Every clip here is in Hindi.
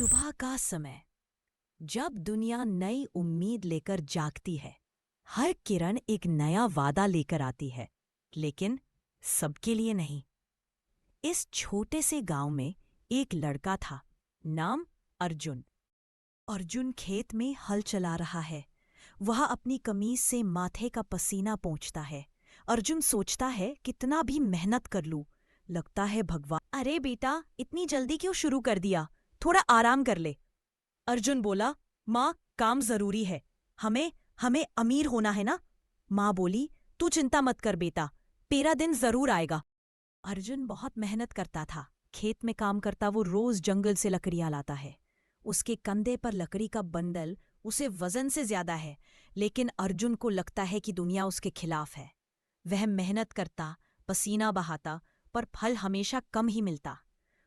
सुबह का समय, जब दुनिया नई उम्मीद लेकर जागती है। हर किरण एक नया वादा लेकर आती है, लेकिन सबके लिए नहीं। इस छोटे से गांव में एक लड़का था, नाम अर्जुन। अर्जुन खेत में हल चला रहा है। वह अपनी कमीज से माथे का पसीना पोंछता है। अर्जुन सोचता है, कितना भी मेहनत कर लूं, लगता है भगवान। अरे बेटा, इतनी जल्दी क्यों शुरू कर दिया? थोड़ा आराम कर ले। अर्जुन बोला, माँ, काम जरूरी है। हमें हमें अमीर होना है ना। माँ बोली, तू चिंता मत कर बेटा, तेरा दिन जरूर आएगा। अर्जुन बहुत मेहनत करता था। खेत में काम करता वो रोज जंगल से लकड़ियां लाता है। उसके कंधे पर लकड़ी का बंडल उसे वजन से ज्यादा है, लेकिन अर्जुन को लगता है कि दुनिया उसके खिलाफ है। वह मेहनत करता, पसीना बहाता, पर फल हमेशा कम ही मिलता।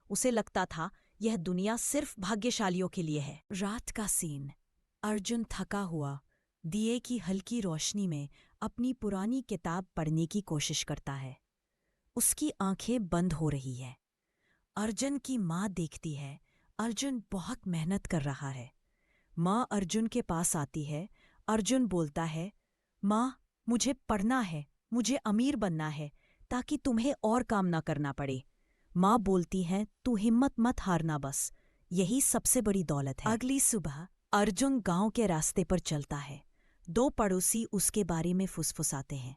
उसे लगता था यह दुनिया सिर्फ भाग्यशालियों के लिए है। रात का सीन। अर्जुन थका हुआ दिए की हल्की रोशनी में अपनी पुरानी किताब पढ़ने की कोशिश करता है। उसकी आंखें बंद हो रही है। अर्जुन की माँ देखती है, अर्जुन बहुत मेहनत कर रहा है। माँ अर्जुन के पास आती है। अर्जुन बोलता है, माँ, मुझे पढ़ना है, मुझे अमीर बनना है, ताकि तुम्हें और काम ना करना पड़े। माँ बोलती है, तू हिम्मत मत हारना, बस यही सबसे बड़ी दौलत है। अगली सुबह अर्जुन गांव के रास्ते पर चलता है। दो पड़ोसी उसके बारे में फुसफुसाते हैं।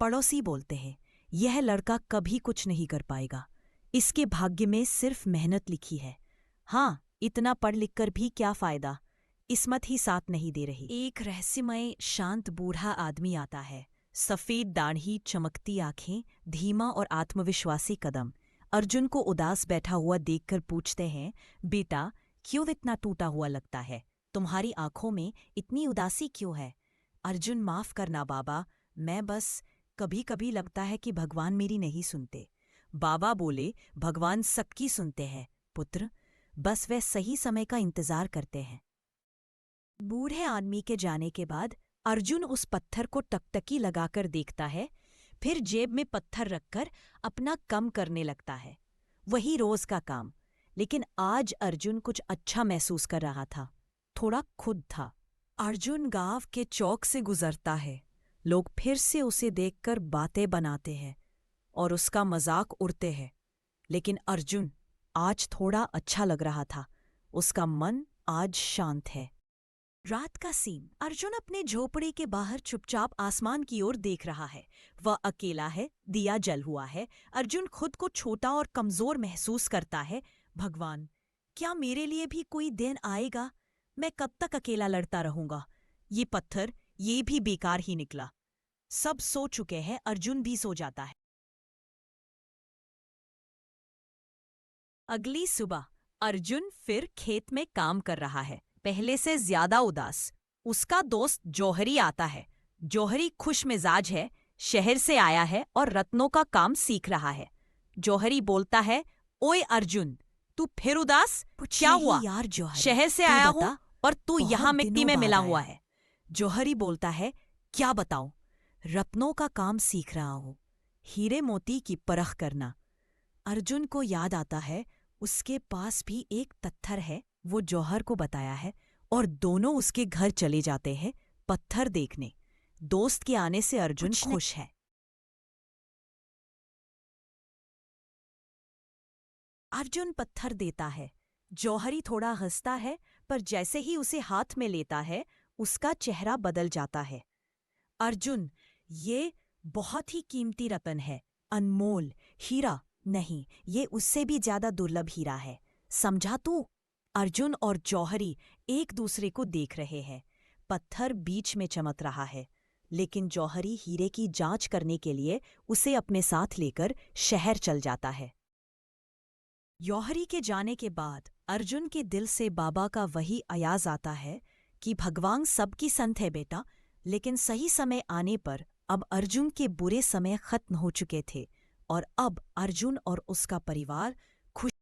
पड़ोसी बोलते हैं, यह लड़का कभी कुछ नहीं कर पाएगा, इसके भाग्य में सिर्फ मेहनत लिखी है। हाँ, इतना पढ़ लिख कर भी क्या फायदा, किस्मत ही साथ नहीं दे रही। एक रहस्यमय शांत बूढ़ा आदमी आता है। सफेद दाढ़ी, चमकती आंखें, धीमा और आत्मविश्वासी कदम। अर्जुन को उदास बैठा हुआ देखकर पूछते हैं, बेटा, क्यों इतना टूटा हुआ लगता है? तुम्हारी आंखों में इतनी उदासी क्यों है? अर्जुन, माफ करना बाबा, मैं बस कभी कभी लगता है कि भगवान मेरी नहीं सुनते। बाबा बोले, भगवान सबकी सुनते हैं पुत्र, बस वे सही समय का इंतजार करते हैं। बूढ़े आदमी के जाने के बाद अर्जुन उस पत्थर को टकटकी लगाकर देखता है, फिर जेब में पत्थर रखकर अपना कम करने लगता है। वही रोज का काम, लेकिन आज अर्जुन कुछ अच्छा महसूस कर रहा था, थोड़ा खुद था। अर्जुन गांव के चौक से गुजरता है। लोग फिर से उसे देखकर बातें बनाते हैं और उसका मजाक उड़ते हैं, लेकिन अर्जुन आज थोड़ा अच्छा लग रहा था। उसका मन आज शांत है। रात का सीन। अर्जुन अपने झोपड़ी के बाहर चुपचाप आसमान की ओर देख रहा है। वह अकेला है, दिया जल हुआ है। अर्जुन खुद को छोटा और कमजोर महसूस करता है। भगवान, क्या मेरे लिए भी कोई दिन आएगा? मैं कब तक अकेला लड़ता रहूंगा? ये पत्थर, ये भी बेकार ही निकला। सब सो चुके हैं, अर्जुन भी सो जाता है। अगली सुबह अर्जुन फिर खेत में काम कर रहा है, पहले से ज्यादा उदास। उसका दोस्त जौहरी आता है। जौहरी खुश मिजाज है, शहर से आया है और रत्नों का काम सीख रहा है। जौहरी बोलता है, ओए अर्जुन, तू फिर उदास? क्या हुआ यार जौहरी, शहर से तू आया बता, हूं और तू बहुत यहाँ मिट्टी दिनों में बाद मिला आया। हुआ है। जौहरी बोलता है, क्या बताऊं? रत्नों का काम सीख रहा हूं, हीरे मोती की परख करना। अर्जुन को याद आता है, उसके पास भी एक पत्थर है, वो जौहर को बताया है, और दोनों उसके घर चले जाते हैं पत्थर देखने। दोस्त के आने से अर्जुन खुश है। अर्जुन पत्थर देता है। जौहरी थोड़ा हंसता है, पर जैसे ही उसे हाथ में लेता है, उसका चेहरा बदल जाता है। अर्जुन, ये बहुत ही कीमती रतन है, अनमोल हीरा नहीं, ये उससे भी ज्यादा दुर्लभ हीरा है, समझा तू? अर्जुन और जौहरी एक दूसरे को देख रहे हैं। पत्थर बीच में चमक रहा है, लेकिन जौहरी हीरे की जांच करने के लिए उसे अपने साथ लेकर शहर चल जाता है। जौहरी के जाने के बाद अर्जुन के दिल से बाबा का वही अयाज आता है कि भगवान सबकी संत है बेटा, लेकिन सही समय आने पर अब अर्जुन के बुरे समय खत्म हो चुके थे और अब अर्जुन और उसका परिवार खुश